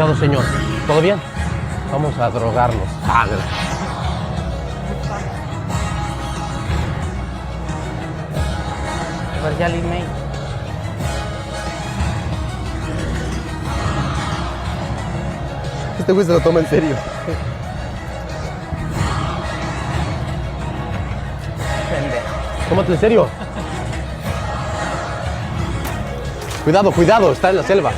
Cuidado, señor. ¿Todo bien? Vamos a drogarnos. Parecía Lin May. Este güey se lo toma en serio. Pendejo. Tómate en serio. Cuidado, cuidado, está en la selva.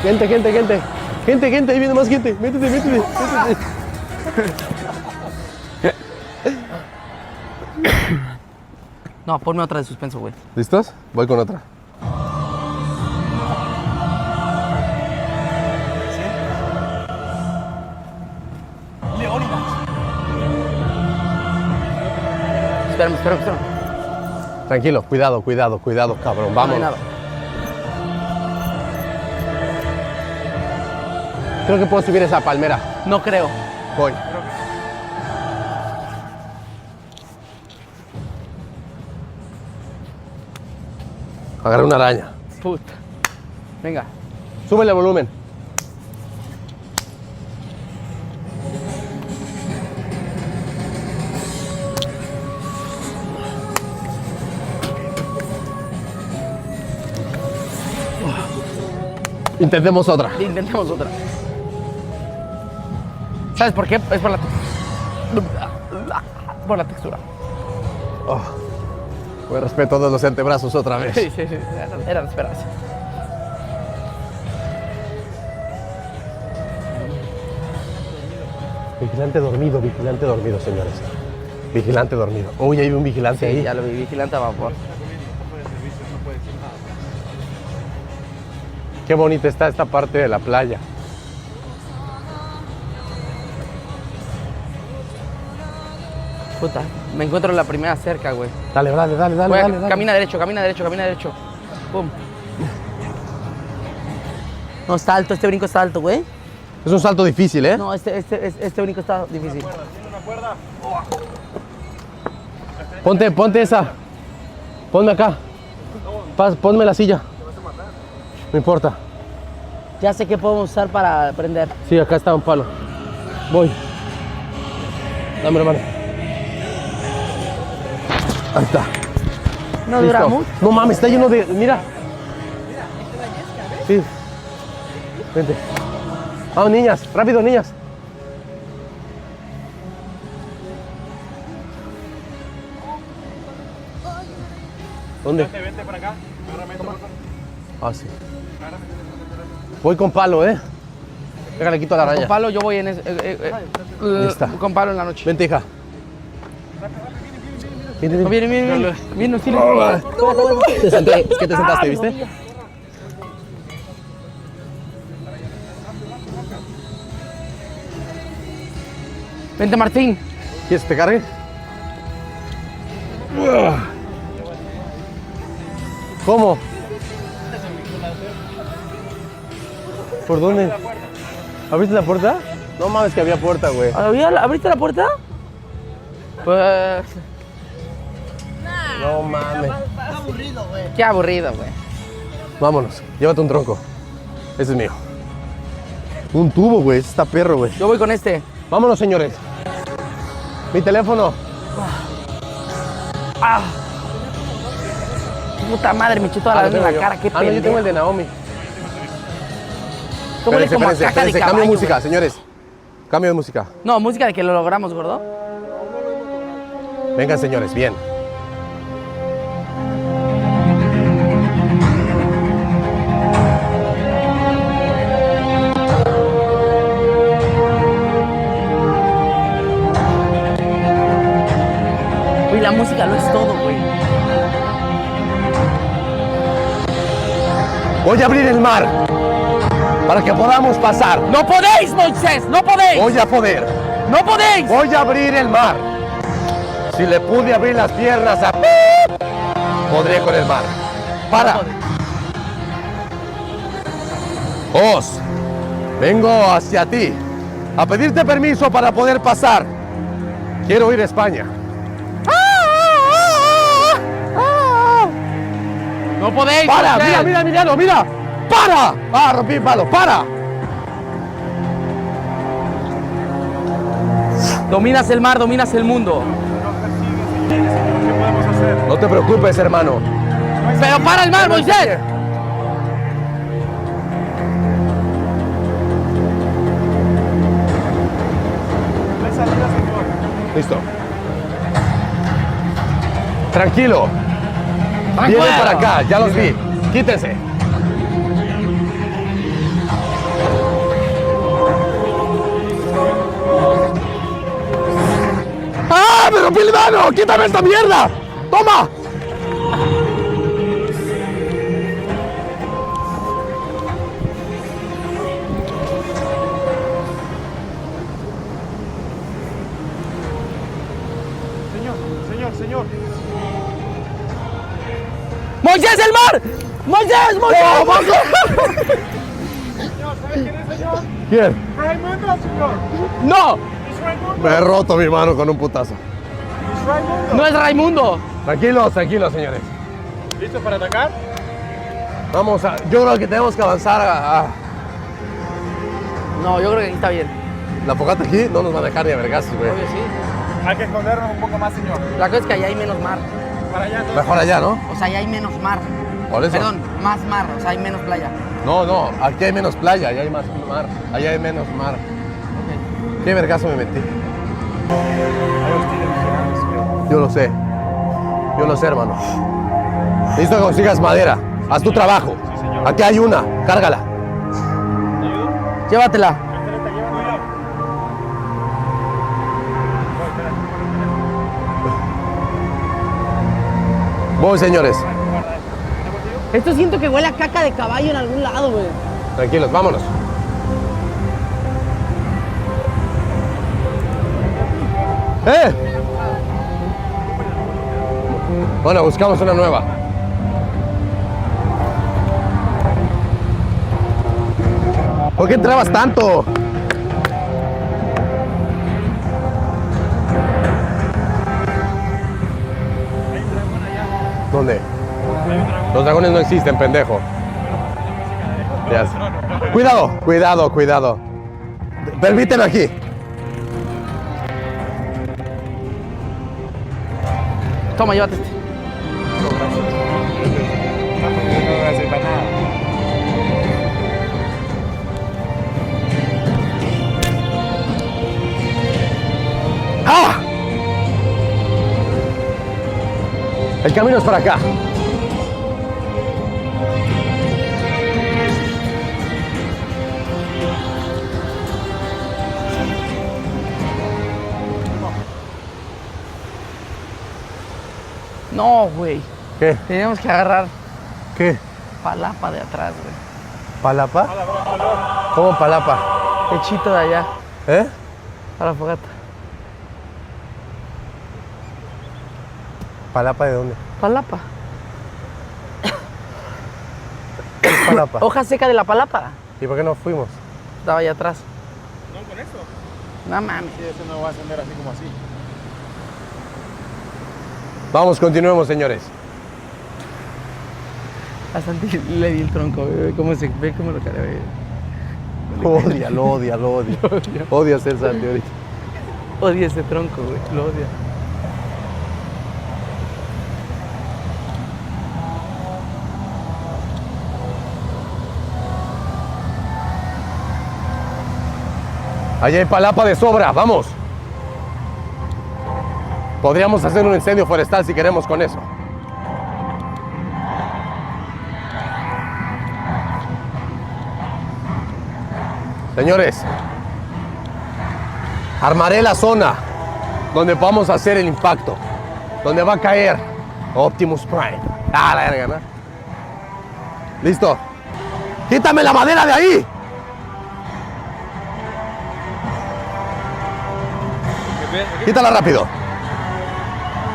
Gente, gente, gente. Gente, gente, ahí viene más gente. Métete, métete, métete. No, ponme otra de suspenso, güey. ¿Listos? Voy con otra. Espérame, espérame, espérame. Tranquilo, cuidado, cuidado, cuidado, cabrón. No hay Vamos. nada. Creo que puedo subir esa palmera. No creo. Voy. Agarré una araña. Puta. Venga. Súbele el volumen. Intentemos otra. Intentemos otra. ¿Sabes por qué? Es por la textura. Oh. Me respeto todos los antebrazos otra vez. Sí, sí, sí. Era de esperarse. Vigilante dormido, señores. Vigilante dormido. Uy, hay un vigilante Sí, ahí. ya lo vi. Vigilante a vapor. Qué bonita está esta parte de la playa. Puta. Me encuentro en la primera cerca, güey. Dale, dale, dale, dale, Güey, dale. camina derecho, camina derecho, camina derecho. Pum. No, está alto, este brinco está alto, güey. Es un salto difícil, ¿eh? No, este brinco está difícil. Ponte esa. Ponme acá. Ponme la silla. No importa. Ya sé qué podemos usar para prender. Sí, acá está un palo. Voy. Dame la mano. Ahí está. No Listo. dura mucho. No mames, está lleno de... Mira. Sí. Vente. Vamos, niñas. Rápido, niñas. ¿Dónde? Vente para acá. Agárrame esto, por favor. Ah, sí. Voy con palo, ¿eh? Déjale, quito la araña. Con palo yo voy en ese, Lista. con palo en la noche. Vente, hija. Viene, No, viene, viene, viene. Viene, sí, Te senté, es que te sentaste, ¿viste? Vente, Martín. ¿Quieres que te cargue? ¿Cómo? ¿Por dónde? ¿Abriste la puerta? No mames que había puerta, güey. ¿Abriste la puerta? Pues... No mames. Qué aburrido, güey. Vámonos, llévate un tronco. Ese es mío. Un tubo, güey. Ese está perro, güey. Yo voy con este. Vámonos, señores. Mi teléfono. ¡Ah! Puta madre, me eché toda la vez en la cara. Qué no, yo tengo el de pendejo. Naomi. Esto huele como a Espérense, caca de espérense. caballo, Cambio de música, güey. señores. Cambio de música. No, música de que lo logramos, gordo. Vengan, señores, bien. Güey, la música lo es todo, güey. Voy a abrir el mar para que podamos pasar. ¡No podéis, Moisés! ¡No podéis! Voy a poder. ¡No podéis! Voy a abrir el mar. Si le pude abrir las piernas a... podré con el mar. Para. Os, vengo hacia ti a pedirte permiso para poder pasar. Quiero ir a España. ¡No podéis, Para, Moisés! mira, mira, mira, mira. ¡Para! ¡Ah, rompí el palo! ¡Para! Dominas el mar, dominas el mundo. Nos persigue, Señor. ¿Qué podemos hacer? No te preocupes, hermano. Pero para el mar, Moisés. No hay salida, Señor. Listo. Tranquilo. Tranquilo. Vienen para acá, ya los vi. Quítense. ¡Ah! ¡Me rompí el mano! ¡Quítame esta mierda! ¡Toma! Señor. ¡Moisés, el mar! ¡Moisés, Moisés! Señor, ¿sabe quién es, Señor? ¿Quién? Raimundo, Señor. ¡No! Es Raimundo. Me he roto mi mano con un putazo. Es Raimundo. ¡No es Raimundo! Tranquilos, tranquilos, señores. ¿Listo para atacar? Vamos a... Yo creo que tenemos que avanzar a... No, yo creo que aquí está bien. La fogata aquí no nos va a dejar ni a vergazos, güey. Obvio, sí. Hay que escondernos un poco más, Señor. La cosa es que allá hay menos mar. Para allá, entonces. Mejor allá, ¿no? O sea, allá hay menos mar. Por eso. Perdón, más mar. O sea, hay menos playa. No, aquí hay menos playa, allá hay más mar. Allá hay menos mar. ¿Qué vergazo me metí? Hay hostiles vigilantes, Señor. Yo lo sé, hermano. Listo que consigas madera. Haz tu trabajo. Sí, señor. Aquí hay una, cárgala. ¿Te ayudo? Llévatela. Espera, te llevo, cuidado. Voy, espera. Voy, señores. Guarda esto. ¿Está contigo? Esto siento que huele a caca de caballo en algún lado, güey. Tranquilos, vámonos. ¡Eh! Bueno, buscamos una nueva. ¿Por qué trabas tanto? Hay un dragón allá. ¿Dónde? Hay un dragón. Los dragones no existen, pendejo. Ya sé. Cuidado. Permíteme aquí. Toma, llévate este. No voy a hacer para nada. ¡Ah! El camino es para acá. No, güey. ¿Qué? Tenemos que agarrar ¿Qué? palapa de atrás, güey. ¿Palapa? ¿Cómo palapa? Pechito de allá, ¿Eh? a la fogata. ¿Palapa de dónde? Palapa. ¿Qué es palapa? Hoja seca de la palapa. ¿Y por qué no fuimos? Estaba allá atrás. ¿No con eso? No mames. Sí, eso no va a ascender así como así. Vamos, continuemos, señores. A Santi le di el tronco, güey. ¿Cómo se ve? ¿Cómo lo carga, güey? Lo odia. Odia ser Santi ahorita. Odia ese tronco, güey. Lo odia. Allá hay palapa de sobra, vamos. Podríamos hacer un incendio forestal si queremos con eso. Señores, armaré la zona donde vamos a hacer el impacto, donde va a caer Optimus Prime. Ah, la verga, ¿no? Listo. Quítame la madera de ahí. Quítala rápido.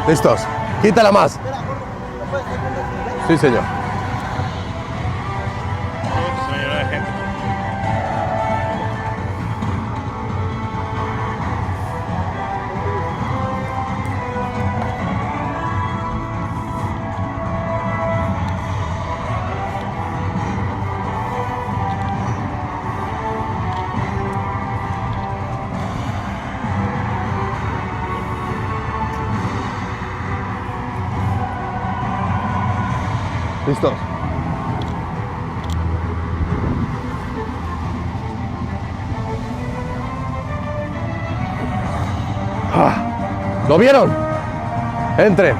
Listos. Quítala más. Sí, señor. Se me llenó de gente. ¿Listos? ¿Lo vieron? Entren.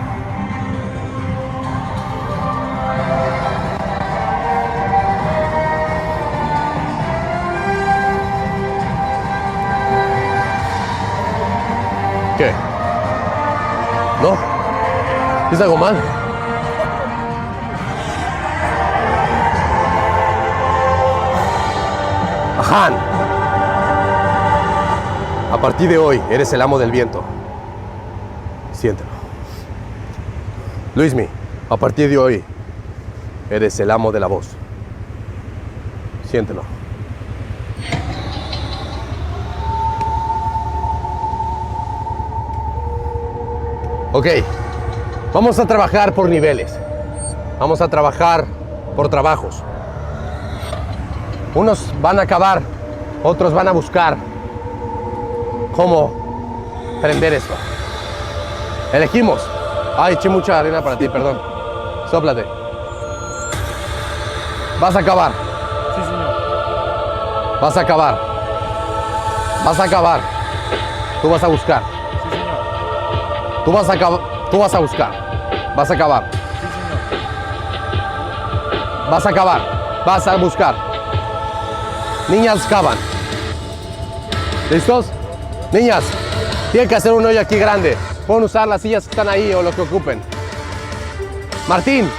¿Qué? ¿No? ¿Es algo mal? Han, a partir de hoy eres el amo del viento. Siéntelo. Luismi, a partir de hoy eres el amo de la voz. Siéntelo. Ok, vamos a trabajar por niveles. Vamos a trabajar por trabajos. Unos van a acabar, otros van a buscar cómo prender esto. Elegimos. Ay, eché mucha arena para ti, perdón. Sóplate. Vas a acabar. Sí, señor. Vas a acabar. Vas a acabar. Tú vas a buscar. Sí, señor. Tú vas a acabar. Tú vas a buscar. Vas a acabar. Sí, señor. Vas a acabar. Vas a buscar. Niñas cavan. ¿Listos? Niñas, tienen que hacer un hoyo aquí grande. Pueden usar las sillas que están ahí o lo que ocupen. Martín.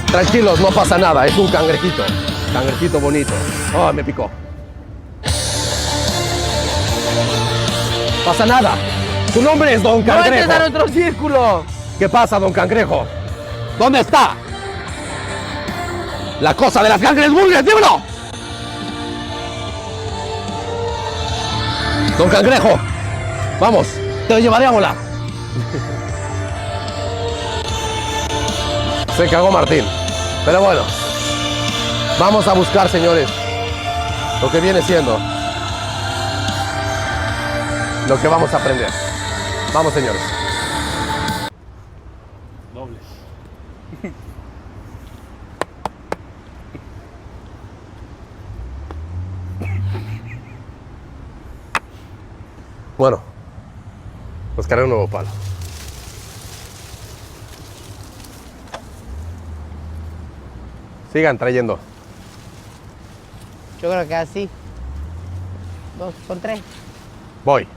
Tranquilos, no pasa nada. Es un cangrejito. Cangrejito bonito. Oh, me picó. Pasa nada. Tu nombre es Don ¡No entres Cangrejo. a nuestro círculo! ¿Qué pasa, Don Cangrejo? ¿Dónde está? La cosa de las Cangresburgers, dímelo. Don Cangrejo, vamos, te lo llevaré a volar. Se cagó Martín, pero bueno, vamos a buscar, señores, lo que viene siendo lo que vamos a aprender. Vamos, señores. Doble. Bueno, buscaré un nuevo palo. Sigan trayendo. Yo creo que así. 2 con 3. Voy.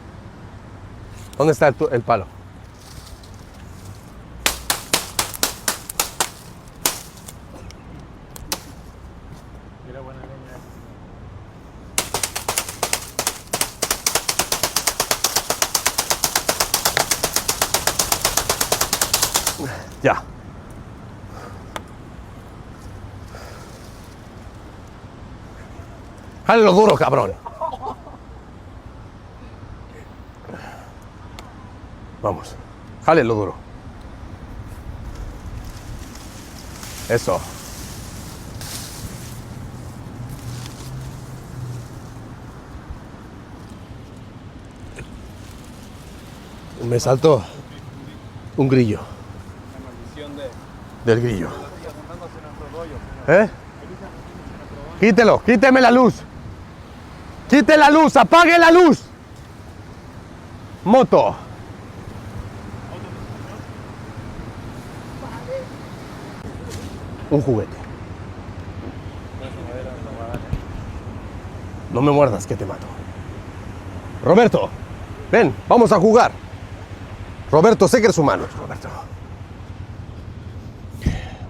¿Dónde está el palo? Mira, buena leña. Ya. Jálelo duro, cabrón. Vamos. Jálelo duro. Eso. Me saltó un grillo. La maldición Del grillo. ¿Eh? Quítelo, quíteme la luz. Quite la luz, apague la luz. Moto. Un juguete. No me muerdas, que te mato. Roberto, ven, vamos a jugar. Roberto, sé que eres humano, Roberto.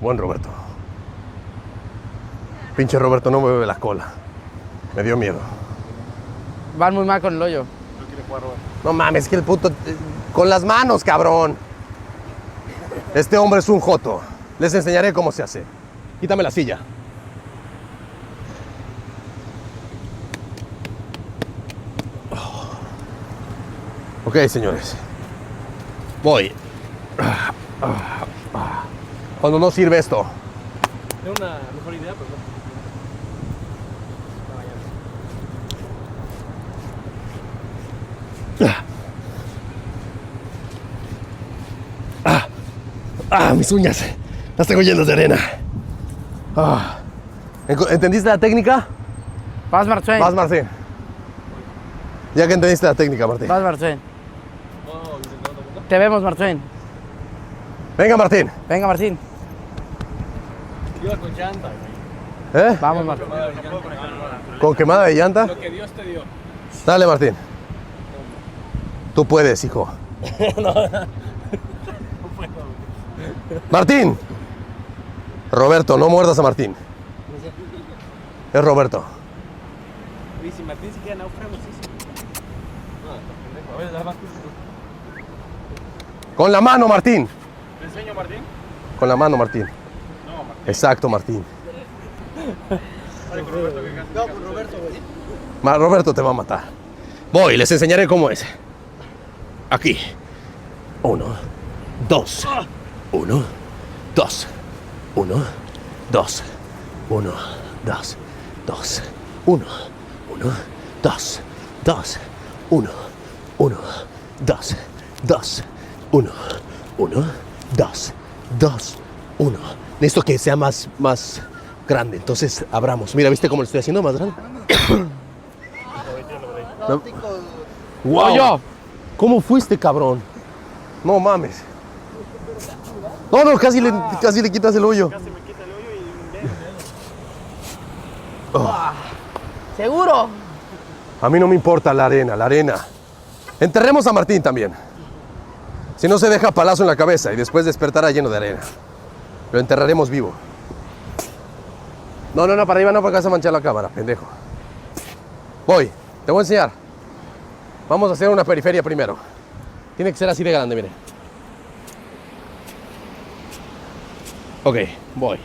Buen Roberto. Pinche Roberto no me bebe la cola. Me dio miedo. Van muy mal con el hoyo. No quiere jugar, Roberto. No mames, que el puto... Con las manos, cabrón. Este hombre es un joto. Les enseñaré cómo se hace. Quítame la silla. Ok, señores. Voy. Cuando no sirve esto. Es una mejor idea, pero no. Ah, mis uñas. Las tengo llenas de arena. Ah. ¿Entendiste la técnica? Vas, Martín. Vas, Martín. Ya que entendiste la técnica, Martín. Vas, Martín. Te vemos, Martín. Venga, Martín. Venga, Martín. Iba con llanta, güey. ¿Eh? Vamos, Martín. No puedo conectar nada. ¿Con quemada de llanta? Lo que Dios te dio. Dale, Martín. Tú puedes, hijo. Martín. Roberto, no muerdas a Martín. Es Roberto. Y si Martín se queda náufrago, sí. A ver, la vas. Con la mano, Martín. ¿Te enseño, Martín? Con la mano, Martín. No, Martín. Exacto, Martín. Dale con Roberto que casi. No, con Roberto, güey. Roberto te va a matar. Voy, les enseñaré cómo es. Aquí. 1, 2. 1, 2. 1, 2. 1, 2. 2. 1, 1, 2. 2. 1, 1, 2. 2. 1, 1, 2. 2. 1. Necesito que sea más grande. Entonces abramos. Mira, ¿viste cómo lo estoy haciendo más grande? No. ¡Wow! Yo. ¿Cómo fuiste, cabrón? No mames. No, casi le quitas el hoyo. Casi me quita el hoyo y un dedo. ¿Seguro? A mí no me importa la arena. Enterremos a Martín también. Si no se deja palazo en la cabeza y después despertará lleno de arena. Lo enterraremos vivo. No, para arriba no, porque vas a manchar la cámara, pendejo. Voy, te voy a enseñar. Vamos a hacer una periferia primero. Tiene que ser así de grande, mire. Ok, voy.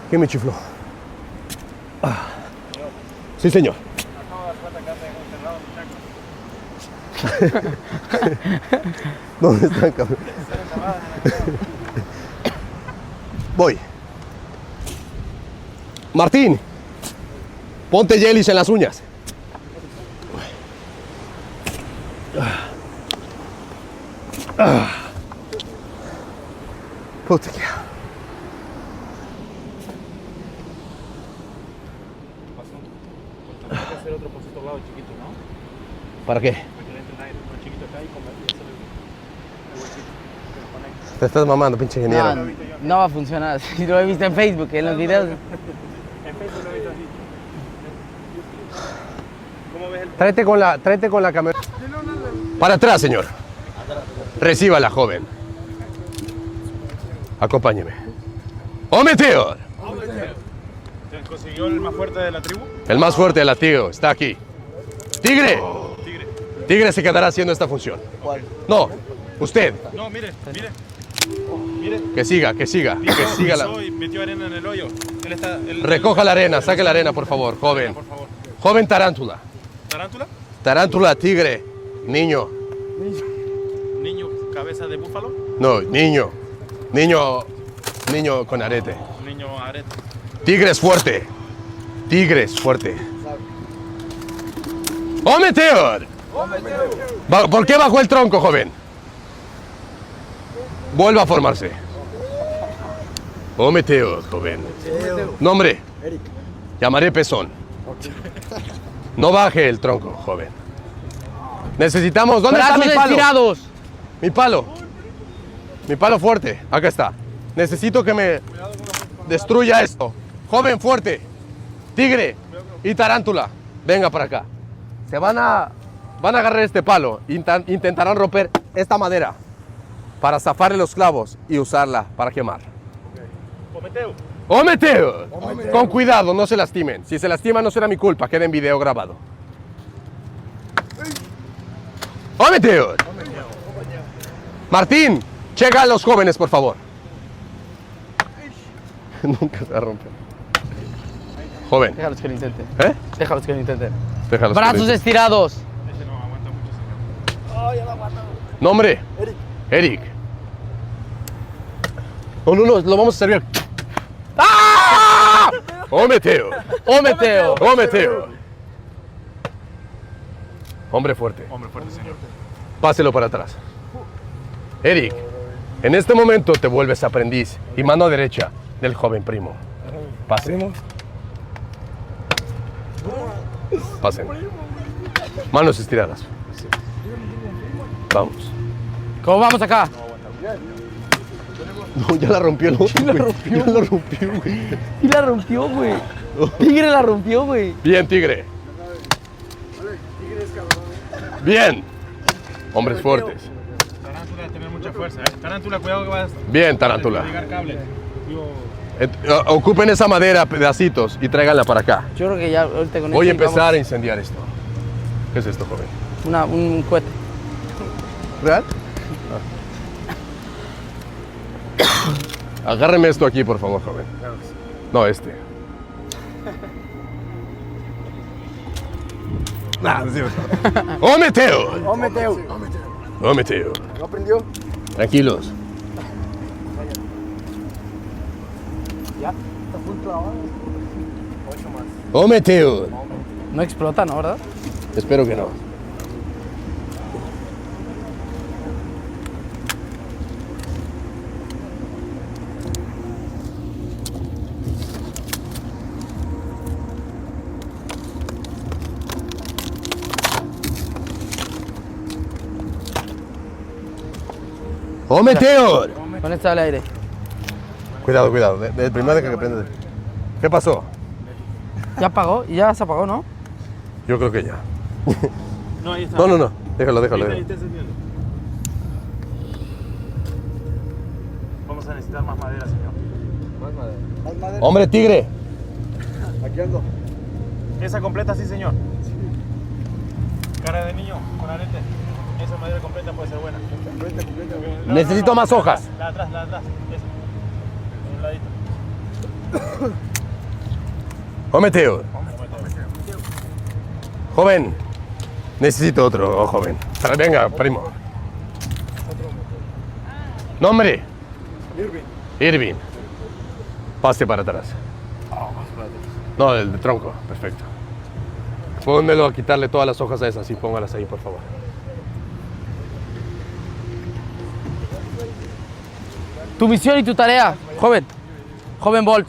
¿Quién me chifló? Sí, señor. Acabo de dar cuenta que has encerrado muchachos. ¿Dónde están, cabrón? Voy. Martín, ponte gelis en las uñas. Puta que... Hay que hacer otro por otro lado chiquito, ¿no? ¿Para qué? Para que le entre el aire. Uno chiquito acá y hacer el huequito que lo conecta. Te estás mamando, pinche ingeniero. No va a funcionar. Si lo he visto en Facebook, en los videos. En Facebook lo he visto así. ¿Cómo ves el...? Tráete con la cámara. Para atrás, señor. Recíbala, joven. Acompáñeme. ¡Oh, Meteor! ¿Te consiguió el más fuerte de la tribu? El más fuerte de la tribu está aquí. ¡Tigre! Tigre. Tigre se quedará haciendo esta función. ¿Cuál? No, usted. No, mire. Mire. Que siga la... Pisó y metió arena en el hoyo. Recoja la arena, saque la arena, por favor, joven. Por favor. Joven tarántula. ¿Tarántula? Tarántula, tigre, niño. Niño, cabeza de búfalo. No, niño. Niño con arete. Niño arete. Tigre es fuerte. ¡Oh, Meteor! ¿Por qué bajó el tronco, joven? Vuelva a formarse. ¡Oh, Meteor, joven! Nombre. Eric. Llamaré Pezón. No baje el tronco, joven. Necesitamos... ¿Dónde está ¡Brazos mi palo? estirados! Mi palo. Mi palo fuerte. Acá está. Necesito que me destruya esto. Joven fuerte. Tigre y tarántula. Venga para acá. Se van a agarrar este palo. Intentarán romper esta madera para zafarle los clavos y usarla para quemar. Prometeo. ¡Oh, Meteo! Con cuidado, no se lastimen. Si se lastiman no será mi culpa, queda en video grabado. ¡Oh, Meteo! Martín, checa a los jóvenes, por favor. Nunca se va a romper. Joven. Déjalos que lo intenten. ¿Eh? Déjalos que lo intenten. Déjalos. Brazos estirados. Ese no aguanta mucho, señor. Nombre. Eric. Eric. No, no, no, lo vamos a servir. ¡Ah! ¡Oh, Meteo! ¡Oh, Meteo! ¡Oh, Meteo! Hombre fuerte. Hombre fuerte, señor. Páselo para atrás. Eric, en este momento te vuelves aprendiz y mano derecha del joven primo. Pasen. Pasen. Manos estiradas. Vamos. ¿Cómo vamos acá? No, ya la rompió el otro, güey. Ya la rompió, güey. Y la rompió, güey. Tigre la rompió, güey. Bien, tigre. Bien. Hombres fuertes. Tarántula, tener mucha fuerza, ¿eh? Tarántula, cuidado que vas Bien, tarántula. a llegar cable. Digo, Ocupen esa madera, pedacitos, y tráiganla para acá. Yo creo que ya ahorita con Voy a esto empezar a incendiar esto. ¿Qué es esto, joven? vamos- un cohete. ¿Real? Agárreme esto aquí, por favor, joven. No, este. Nah, no sirve. ¡Oh, Meteo! ¡Oh, Meteo! ¡Oh, Meteo! ¿No prendió? Tranquilos. Ya, está full clavado. 8 más. ¡Oh, Meteo! No explota, ¿no? ¿Verdad? Espero que no. ¡Oh, Meteor! ¿Dónde está el aire? Cuidado, cuidado. De primero que prende. ¿Qué pasó? Ya apagó, y ya se apagó, ¿no? Yo creo que ya. no, ahí está. No, no, no. Déjalo, Ahí déjalo. está, ahí déjalo. está encendiendo. Vamos a necesitar más madera, señor. ¡Hombre, tigre! Esa completa, sí, señor. Cara de niño, con arete. Esa madera completa puede ser buena. Necesito más hojas. La de atrás, la de atrás. Esa. Un ladito. ¡Oh, Meteor! Joven, necesito otro, joven. Venga, primo. Nombre. Irving. Pase para atrás. No, el de tronco. Perfecto. Pónmelo a quitarle todas las hojas a esas y póngalas ahí, por favor. Tu misión y tu tarea, joven. Joven Bolt.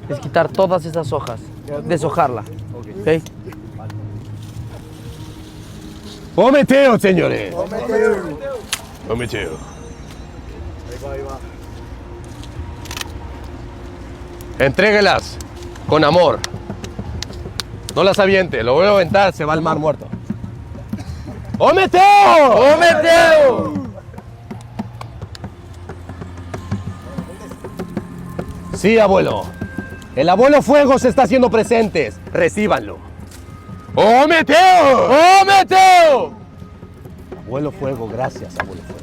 Es quitar todas esas hojas. Deshojarla. ¿Ok? ¡Oh, Meteo, señores! ¡Oh, Meteo! Entréguelas con amor. No las aviente, lo voy a aventar, se va al mar muerto. ¡Oh, Meteo! ¡Oh, Meteo! Sí, abuelo. El abuelo Fuego se está haciendo presentes. Recíbanlo. ¡Oh, Meteo! ¡Oh, Meteo! Abuelo Fuego, gracias, abuelo Fuego.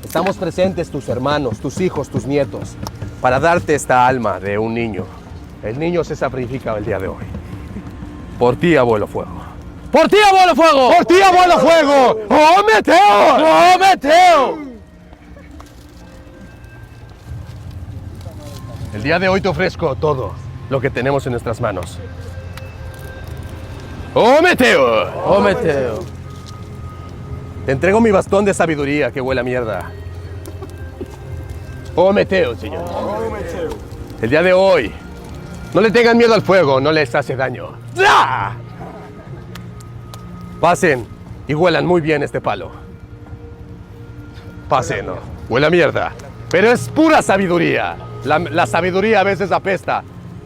Estamos presentes tus hermanos, tus hijos, tus nietos, para darte esta alma de un niño. El niño se sacrifica el día de hoy. Por ti, abuelo Fuego. ¡Por ti, abuelo Fuego! ¡Por ti, abuelo Fuego! ¡Oh, Meteo! ¡Oh, Meteo! El día de hoy te ofrezco todo lo que tenemos en nuestras manos. ¡Oh, Meteo! ¡Oh, Meteo! Te entrego mi bastón de sabiduría que huele a mierda. ¡Oh, Meteo, señor! El día de hoy, no le tengan miedo al fuego, no les hace daño. ¡Ah! Pasen y huelan muy bien este palo. Pasen, ¿no? Huele a mierda. Pero es pura sabiduría. La sabiduría a veces apesta.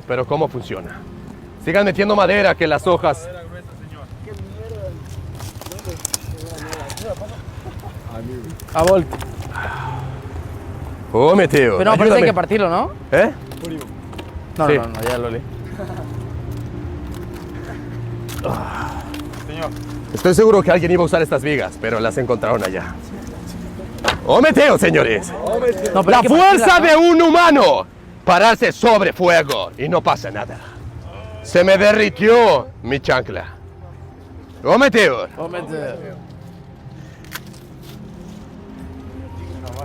Pero ¿cómo funciona? Sigan metiendo madera que las hojas... A Bolt. ¡Oh, Meteo! Pero no, parece que hay ayúdame. que partirlo, ¿no? ¿Eh? No, Sí. no, ya lo leí. Señor. Estoy seguro que alguien iba a usar estas vigas, pero las encontraron allá. ¡Oh, Meteo, señores! No, pero La hay que fuerza partirla, de un humano. Pararse sobre fuego y no pasa nada. Se me derritió mi chancla. ¡Oh, Meteo! ¿no? ¡Oh, Meteo!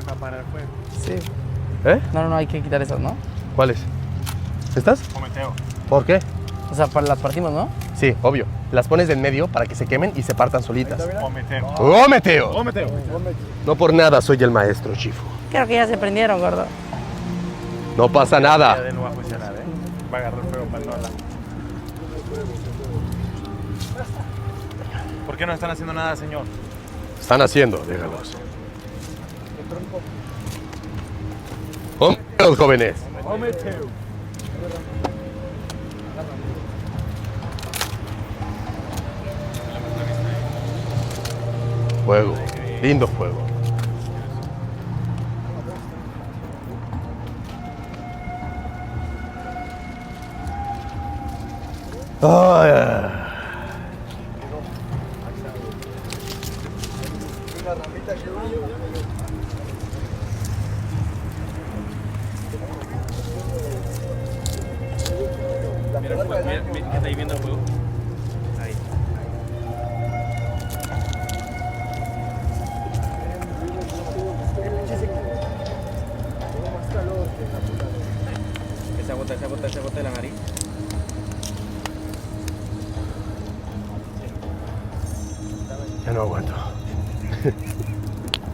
Baja para el fuego. Sí. ¿Eh? No, hay que quitar esas, ¿no? ¿Cuáles? ¿Estas? Cometeo. ¿Por qué? O sea, las partimos, ¿no? Sí, obvio. Las pones en medio para que se quemen y se partan solitas. Cometeo. ¡Gómeteo! Cometeo. No por nada soy el maestro, Chifo. Creo que ya se prendieron, gordo. No pasa nada. Ya no va a funcionar, ¿eh? Va a agarrar fuego para todos lados. ¿Por qué no están haciendo nada, señor? Están haciendo, déjalos. Los jóvenes. Cometeo. Fuego. Lindo fuego. Ay. Mira, está ahí viendo el fuego. Ahí. Esa gota de la nariz. Ya no aguanto.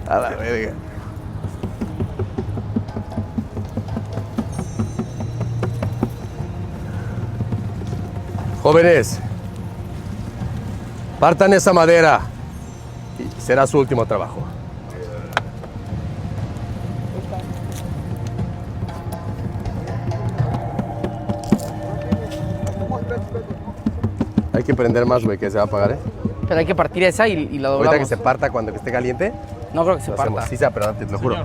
A la verga. Jóvenes, partan esa madera y será su último trabajo. Hay que prender más, güey, que se va a apagar, ¿eh? Pero hay que partir esa y la doblamos. Ahorita que se parta cuando esté caliente, No creo que se lo hacemos. parta. Sí, sea, pero antes, te lo juro.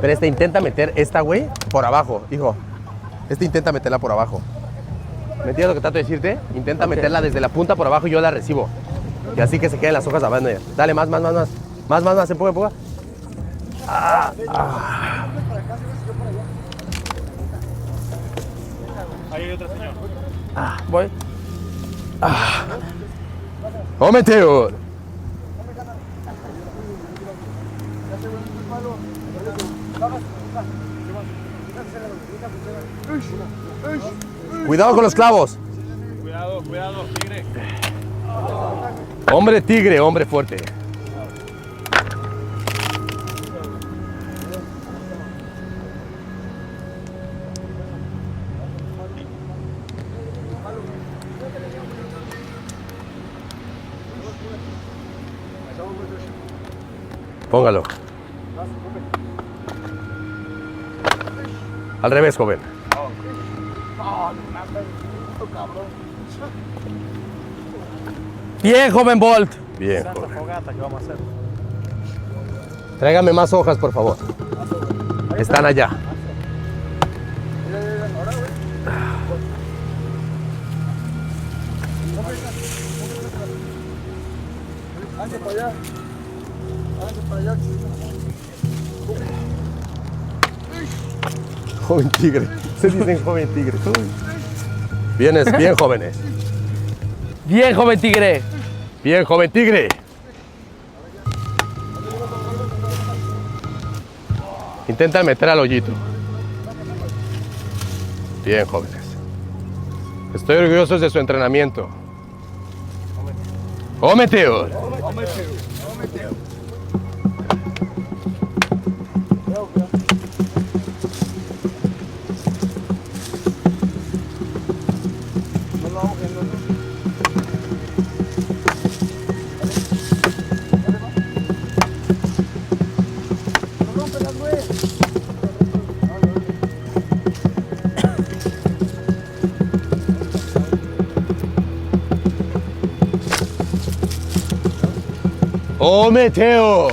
Pero intenta meter esta, güey, por abajo, hijo. Intenta meterla por abajo. ¿Me entiendes lo que trato de decirte? Intenta meterla desde la punta por abajo y yo la recibo. Y así que se queden las hojas abajo. Dale, más. Más, empuja. Ahí hay otra, señor. Voy. ¡Oh, meteor! Cuidado con los clavos. Cuidado, tigre. Hombre tigre, hombre fuerte. Póngalo. Al revés, joven. Bien, joven Bolt. Bien, Santa joven. fogata que vamos a hacer. Tráigame más hojas, por favor. Están allá. Joven tigre. Se dicen joven tigre. Bien, jóvenes. Bien, joven tigre. Bien, joven tigre. Intenta meter al hoyito. Bien, jóvenes. Estoy orgulloso de su entrenamiento. ¡Oh, meteor! ¡Oh, meteor! Meteo.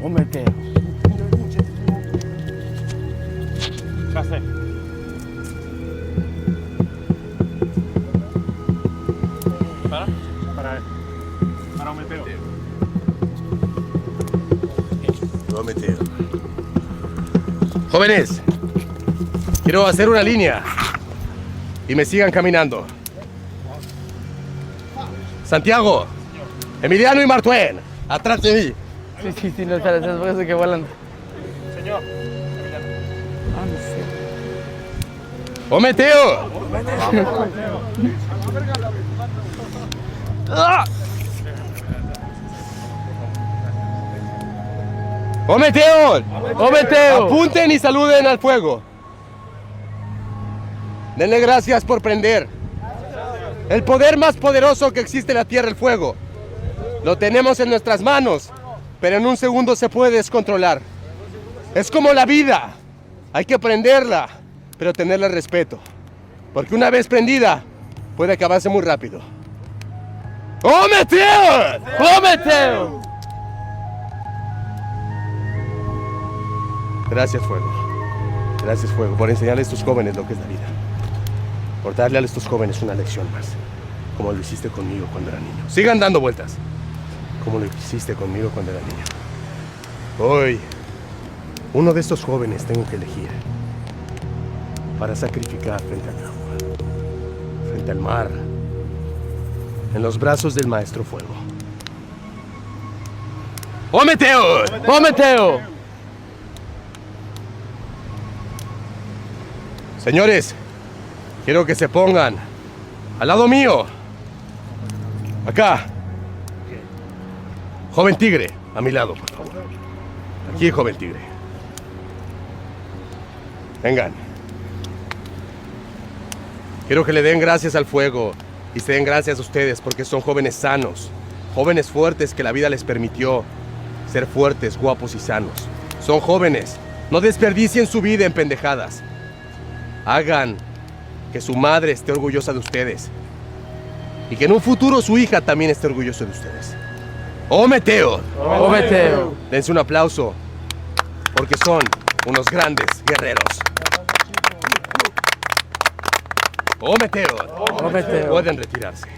Un meteo. Café. Para Meteo. Jóvenes, quiero hacer una línea y me sigan caminando. Santiago, Emiliano y Martuen, atrás de mí. Sí, no, espera, es por eso que vuelan. Señor. Ah, no sé. ¡Oh, Meteo! ¡Oh, Meteo! ¡Oh, Meteo! Apunten y saluden al fuego. Denle gracias por prender. El poder más poderoso que existe en la tierra, el fuego. Lo tenemos en nuestras manos, pero en un segundo se puede descontrolar. Es como la vida. Hay que prenderla, pero tenerle respeto. Porque una vez prendida, puede acabarse muy rápido. ¡Oh, Meteo! ¡Oh, Meteo! Gracias, fuego. Gracias, fuego, por enseñarles a estos jóvenes lo que es la vida. Por darle a estos jóvenes una lección más. Como lo hiciste conmigo cuando era niño. Sigan dando vueltas. Como lo hiciste conmigo cuando era niño. Hoy, uno de estos jóvenes tengo que elegir. Para sacrificar frente al agua. Frente al mar. En los brazos del maestro fuego. ¡Oh, Meteo! ¡Oh, Meteo! Señores, quiero que se pongan al lado mío. Acá. Joven tigre, a mi lado, por favor. Aquí, joven tigre. Vengan. Quiero que le den gracias al fuego y se den gracias a ustedes porque son jóvenes sanos, jóvenes fuertes que la vida les permitió ser fuertes, guapos y sanos. Son jóvenes. No desperdicien su vida en pendejadas. Hagan que su madre esté orgullosa de ustedes. Y que en un futuro su hija también esté orgullosa de ustedes. ¡Oh, Meteo! ¡Oh, Meteo! Dense un aplauso. Porque son unos grandes guerreros. ¡Oh, Meteo! ¡Oh, Meteo! Pueden retirarse.